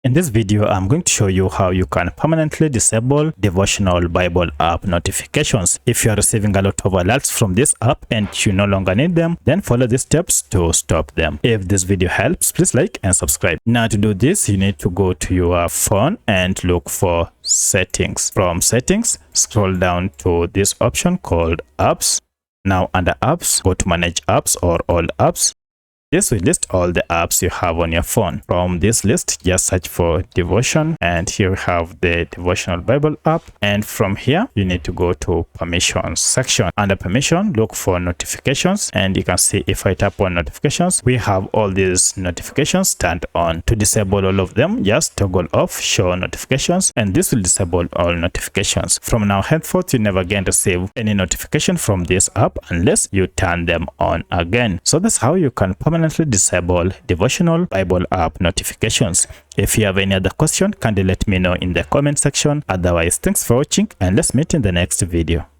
In this video, I'm going to show you how you can permanently disable Devotional Bible app notifications. If you are receiving a lot of alerts from this app and you no longer need them, then follow these steps to stop them. If this video helps, please like and subscribe. Now to do this, you need to go to your phone and look for settings. From settings, scroll down to this option called apps. Now under apps, go to manage apps or all apps. This will list all the apps you have on your phone. From this list, just search for Devotion, and here we have the Devotional Bible app. And from here, you need to go to Permissions section. Under Permission, look for Notifications, and you can see if I tap on Notifications, we have all these notifications turned on. To disable all of them, just toggle off Show Notifications, and this will disable all notifications. From now henceforth, you never again receive any notification from this app unless you turn them on again. So that's how you can permanently disable Devotional Bible app notifications. If you have any other question, kindly let me know in the comment section. Otherwise, thanks for watching and let's meet in the next video.